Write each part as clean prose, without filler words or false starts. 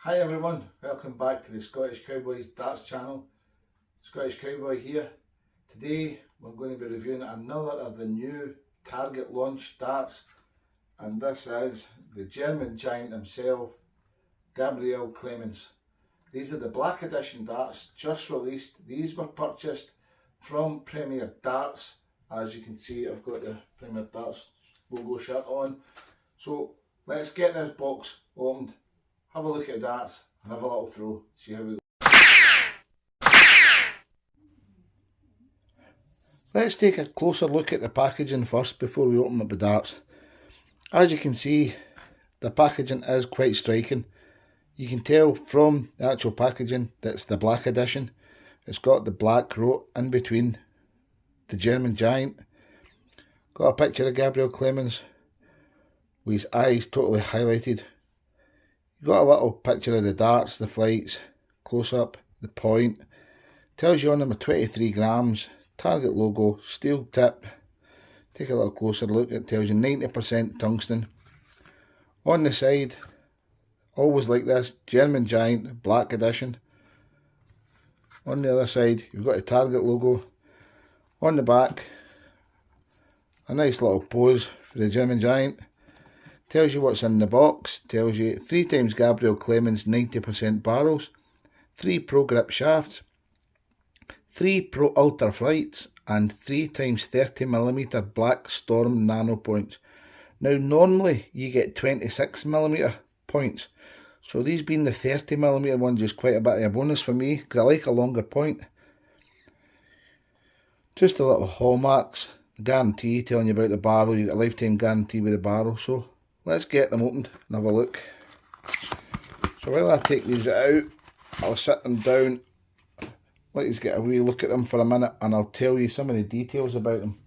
Hi everyone, welcome back to the Scottish Cowboys Darts channel. Scottish Cowboy here. Today we're going to be reviewing another of the new Target launch darts, and this is the German giant himself, Gabriel Clemens. These are the black edition darts just released. These were purchased from Premier Darts. As you can see, I've got the Premier Darts logo shirt on. So let's get this box opened, have a look at the darts and have a little throw, see how we go. Let's take a closer look at the packaging first before we open up the darts. As you can see, the packaging is quite striking. You can tell from the actual packaging that it's the black edition. It's got the black wrote in between the German giant. Got a picture of Gabriel Clemens with his eyes totally highlighted. You've got a little picture of the darts, the flights, close up, the point. Tells you on them are 23 grams, Target logo, steel tip. Take a little closer look, it tells you 90% tungsten. On the side, always like this, German giant, black edition. On the other side, you've got the Target logo. On the back, a nice little pose for the German giant. Tells you what's in the box, tells you 3 times Gabriel Clemens 90% barrels, 3 Pro Grip shafts, 3 Pro Ultra flights, and 3 times 30mm Black Storm nano points. Now normally you get 26mm points, so these being the 30mm ones is quite a bit of a bonus for me, because I like a longer point. Just a little hallmarks, guarantee telling you about the barrel, you get a lifetime guarantee with the barrel. So let's get them opened and have a look. So while I take these out, I'll sit them down, let you get a wee look at them for a minute, and I'll tell you some of the details about them.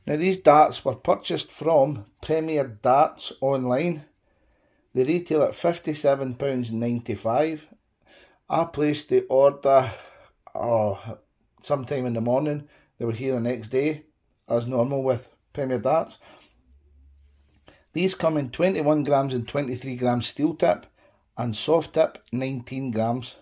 Now these darts were purchased from Premier Darts online. They retail at £57.95. I placed the order sometime in the morning. They were here the next day, as normal with Premier Darts. These come in 21 grams and 23 grams steel tip and soft tip 19 grams.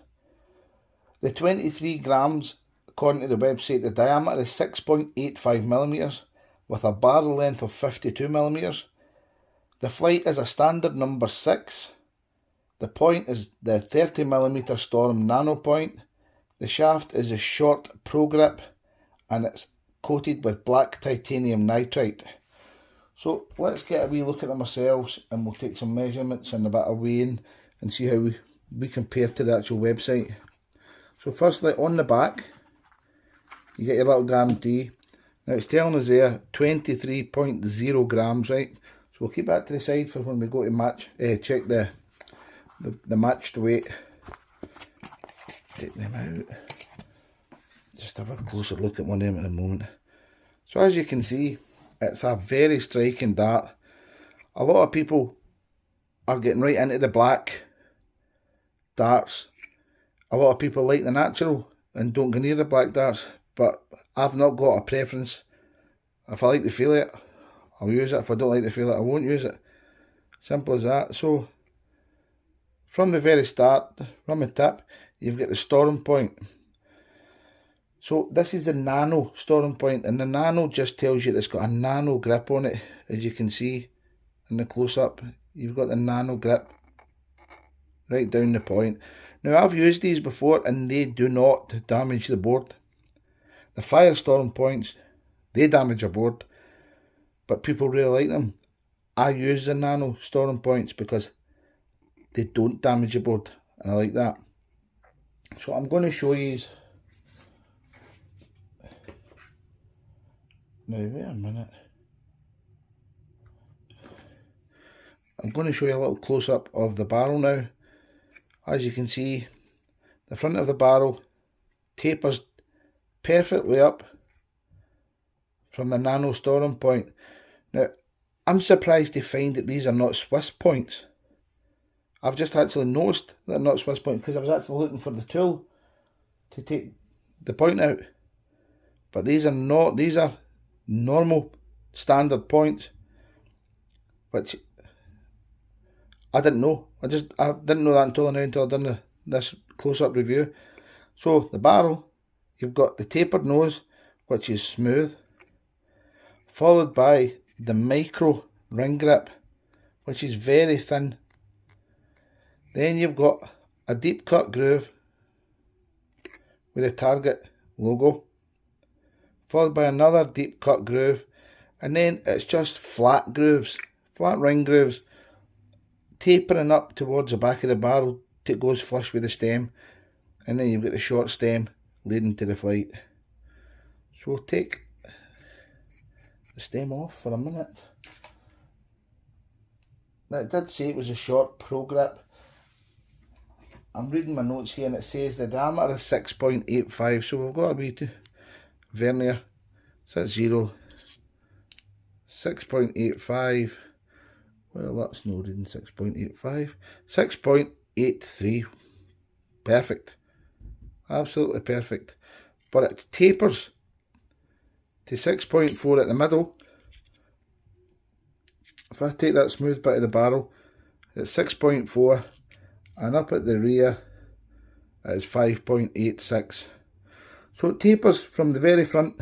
The 23 grams, according to the website, the diameter is 6.85mm with a barrel length of 52mm. The flight is a standard number 6. The point is the 30mm Storm nano point. The shaft is a short Pro Grip and it's coated with black titanium nitride. So let's get a wee look at them ourselves and we'll take some measurements and a bit of weighing and see how we compare to the actual website. So firstly, on the back, you get your little guarantee. Now it's telling us there 23.0 grams, right? So we'll keep that to the side for when we go to check the matched weight. Take them out. Just have a closer look at one of them in a moment. So as you can see, it's a very striking dart. A lot of people are getting right into the black darts. A lot of people like the natural and don't go near the black darts, but I've not got a preference. If I like to feel it, I'll use it. If I don't like to feel it, I won't use it. Simple as that. So from the very start, from the tip, you've got the Storm point. So this is the nano Storm point, and the nano just tells you that it's got a nano grip on it. As you can see in the close-up, you've got the nano grip right down the point. Now I've used these before and they do not damage the board. The Firestorm points, they damage a board, but people really like them. I use the nano Storm points because they don't damage the board, and I like that. So I'm going to show you. Now, wait a minute. I'm going to show you a little close-up of the barrel now. As you can see, the front of the barrel tapers perfectly up from the nano Storm point. Now, I'm surprised to find that these are not Swiss points. I've just actually noticed that they're not Swiss points because I was actually looking for the tool to take the point out. But these are not, these are normal standard points, which I didn't know I didn't know that until I done this close-up review. So the barrel, you've got the tapered nose, which is smooth, followed by the micro ring grip, which is very thin. Then you've got a deep cut groove with a Target logo, followed by another deep cut groove, and then it's just flat grooves, flat ring grooves, tapering up towards the back of the barrel till it goes flush with the stem, and then you've got the short stem leading to the flight. So we'll take the stem off for a minute. Now it did say it was a short pro grip. I'm reading my notes here and it says the diameter is 6.85, so we've got a wee vernier. So that's 0, 6.85, well that's no reading 6.85, 6.83, perfect, absolutely perfect. But it tapers to 6.4 at the middle. If I take that smooth bit of the barrel, it's 6.4, and up at the rear it's 5.86. So it tapers from the very front,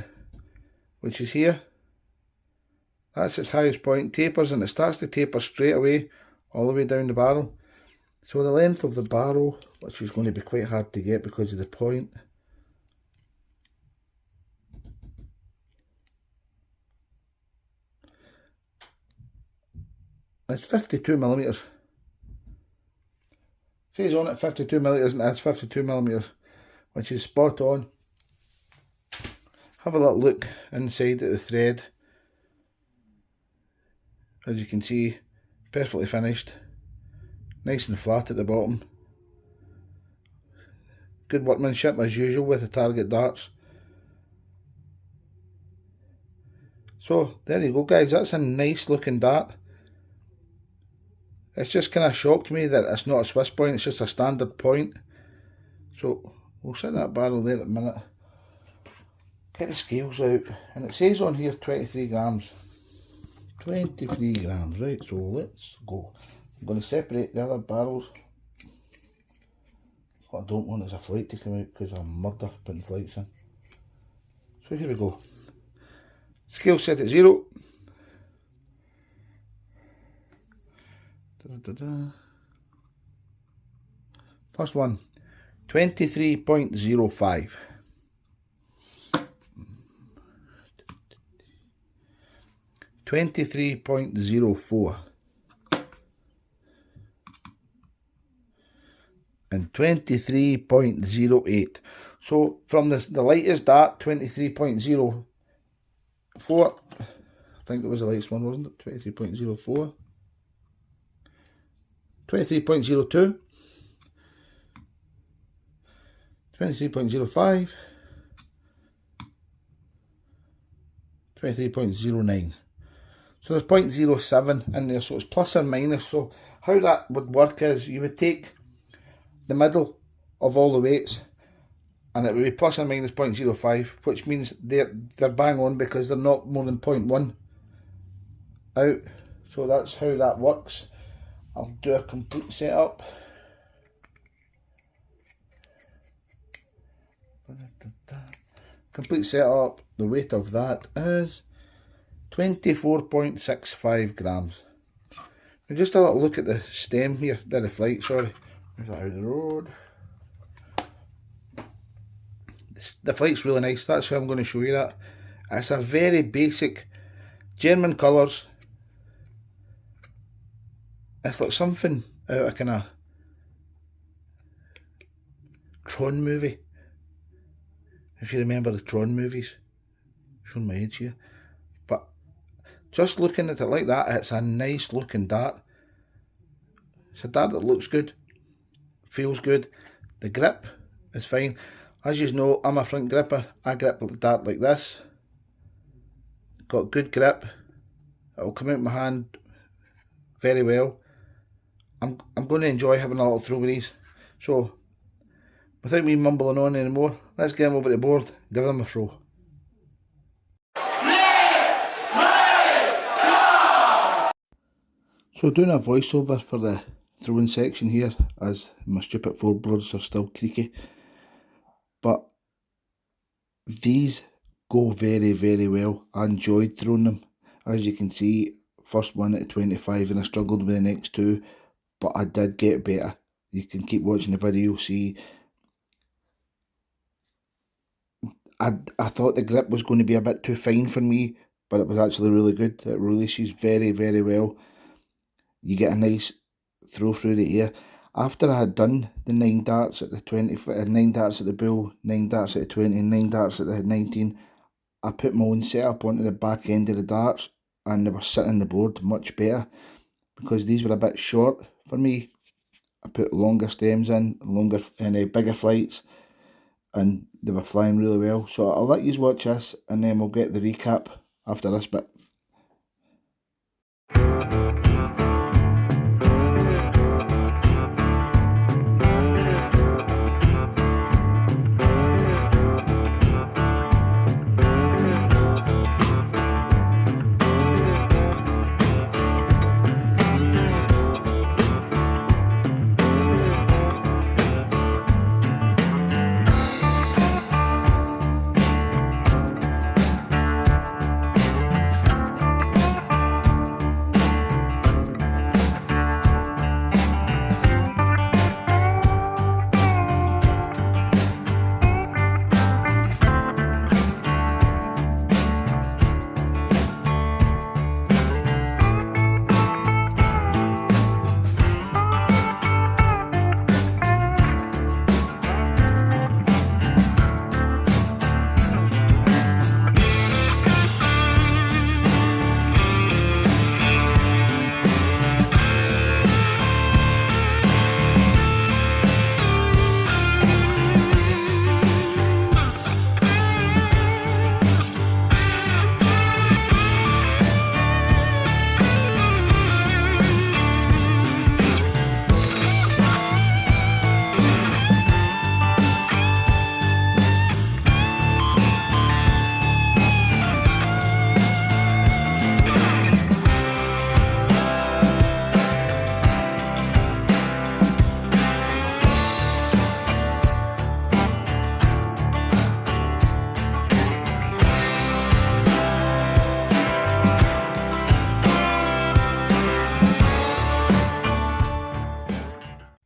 which is here. That's its highest point, tapers, and it starts to taper straight away all the way down the barrel. So the length of the barrel, which is going to be quite hard to get because of the point, it's 52 millimeters. It says on it 52 millimeters, and that's 52 millimeters, which is spot on. Have a little look inside at the thread. As you can see, perfectly finished, nice and flat at the bottom. Good workmanship as usual with the Target darts. So there you go guys, that's a nice looking dart. It's just kind of shocked me that it's not a Swiss point, it's just a standard point. So we'll set that barrel there at a minute. Get the scales out, and it says on here 23 grams. 23 grams, right, so let's go. I'm going to separate the other barrels. What I don't want is a flight to come out because I'm murder putting flights in. So here we go. Scale set at 0. First one, 23.05. 23.04 and 23.08. So from the lightest dart, 23.04, I think it was the lightest one, wasn't it? 23.04, 23.02, 23.05, 23.09. So there's 0.07 in there, so it's plus or minus. So how that would work is you would take the middle of all the weights and it would be plus or minus 0.05, which means they're bang on because they're not more than 0.1 out. So that's how that works. I'll do a complete setup. Complete setup, the weight of that is 24.65 grams. And just a little look at the stem here, the flight, sorry. Move that out of the road. The flight's really nice, that's how I'm going to show you that. It's a very basic German colours. It's like something out of a kind of Tron movie. If you remember the Tron movies. Showing my age here. But just looking at it like that, it's a nice looking dart. It's a dart that looks good, feels good. The grip is fine. As you know, I'm a front gripper. I grip the dart like this. Got good grip. It'll come out my hand very well. I'm going to enjoy having a little throw with these. So, without me mumbling on anymore, let's get them over the board, give them a throw. So doing a voiceover for the throwing section here, as my stupid floorboards are still creaky. But these go very, very well. I enjoyed throwing them. As you can see, first one at 25 and I struggled with the next two, but I did get better. You can keep watching the video, see. I thought the grip was going to be a bit too fine for me, but it was actually really good. It releases very, very well. You get a nice throw through the air. After I had done the 9 darts at the 20, 9 darts at the bull, 9 darts at the 20, 9 darts at the 19, I put my own setup onto the back end of the darts, and they were sitting on the board much better because these were a bit short for me. I put longer stems in, bigger flights, and they were flying really well. So I'll let you watch this and then we'll get the recap after this bit.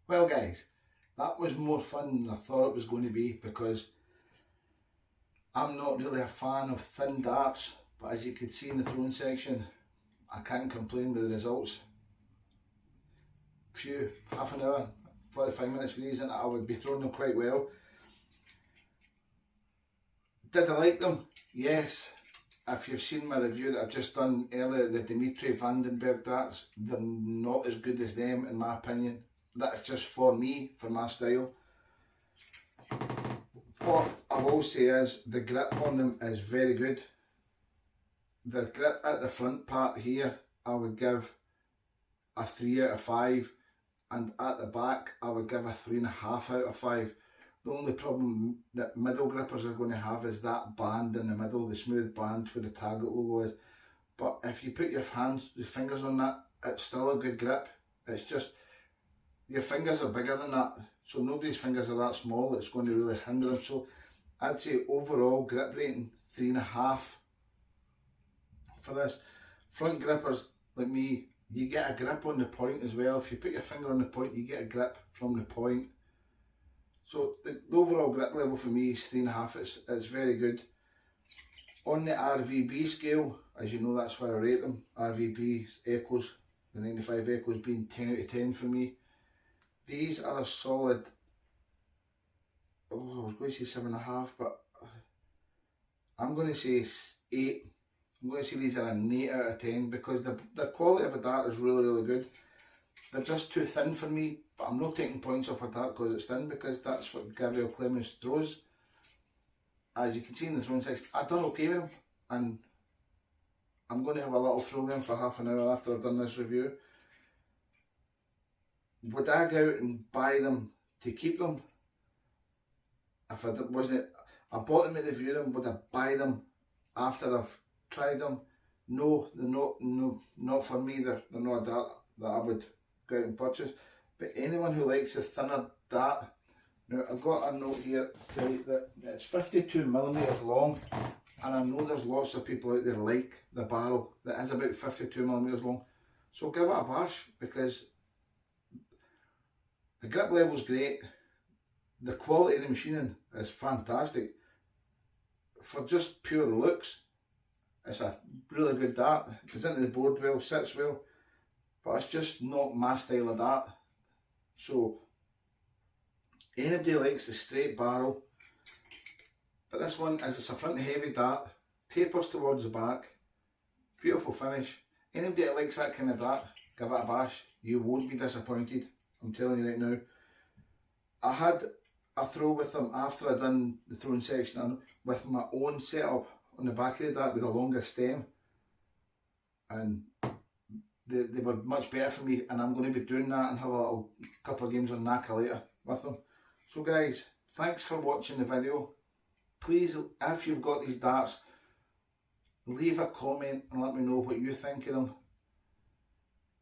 Well guys, that was more fun than I thought it was going to be, because I'm not really a fan of thin darts, but as you could see in the throwing section, I can't complain with the results. Half an hour, 45 minutes with these and I would be throwing them quite well. Did I like them? Yes. If you've seen my review that I've just done earlier, the Dimitri Vandenberg darts, they're not as good as them in my opinion. That's just for me, for my style. What I will say is the grip on them is very good. The grip at the front part here, I would give a 3 out of 5, and at the back I would give a 3.5 out of 5. The only problem that middle grippers are going to have is that band in the middle, the smooth band where the target logo is. But if you put your fingers on that, it's still a good grip. It's just your fingers are bigger than that, so nobody's fingers are that small, it's going to really hinder them. So I'd say overall grip rating 3.5 for this. Front grippers like me, you get a grip on the point as well. If you put your finger on the point, you get a grip from the point. So the overall grip level for me is 3.5. It's very good. On the RVB scale, as you know, that's why I rate them. RVB Echoes, the 95 Echoes being 10 out of 10 for me. These are a solid, I was going to say 7.5, but I'm going to say 8. I'm going to say these are an 8 out of 10 because the quality of a dart is really, really good. They're just too thin for me, but I'm not taking points off a dart because it's thin, because that's what Gabriel Clemens throws. As you can see in the throwing text, I've done okay with them, and I'm going to have a little throw with them for half an hour after I've done this review. Would I go out and buy them to keep them? If I wasn't, I bought them to review them. Would I buy them after I've tried them? No, they're not. No, not for me. They're not a dart that I would go out and purchase. But anyone who likes the thinner dart, now I've got a note here to tell you that it's 52mm long, and I know there's lots of people out there like the barrel that is about 52mm long. So give it a bash, because the grip level's great, the quality of the machining is fantastic. For just pure looks, it's a really good dart. It goes into the board well, sits well, but it's just not my style of dart. So anybody likes the straight barrel, but this one, as it's a front heavy dart, tapers towards the back, beautiful finish. Anybody that likes that kind of dart, give it a bash. You won't be disappointed, I'm telling you right now. I had a throw with them after I done the throwing section with my own setup on the back of the dart with a longer stem, and they were much better for me, and I'm going to be doing that and have a little couple of games on Naka later with them. So guys, thanks for watching the video. Please, if you've got these darts, leave a comment and let me know what you think of them.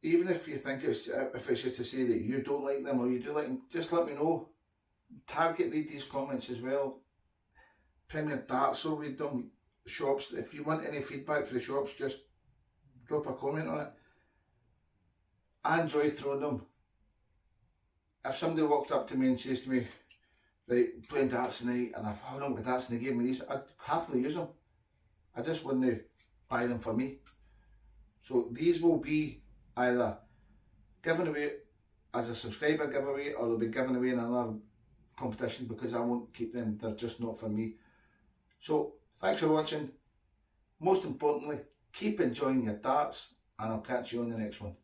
Even if you think it's just to say that you don't like them or you do like them, just let me know. Target read these comments as well. Premier Darts will read them. Shops, if you want any feedback for the shops, just drop a comment on it. I enjoy throwing them. If somebody walked up to me and says to me, right, playing darts tonight, and I've had on with darts and they gave me these, I'd happily use them. I just wouldn't buy them for me. So these will be either given away as a subscriber giveaway, or they'll be given away in another competition, because I won't keep them. They're just not for me. So thanks for watching. Most importantly, keep enjoying your darts, and I'll catch you on the next one.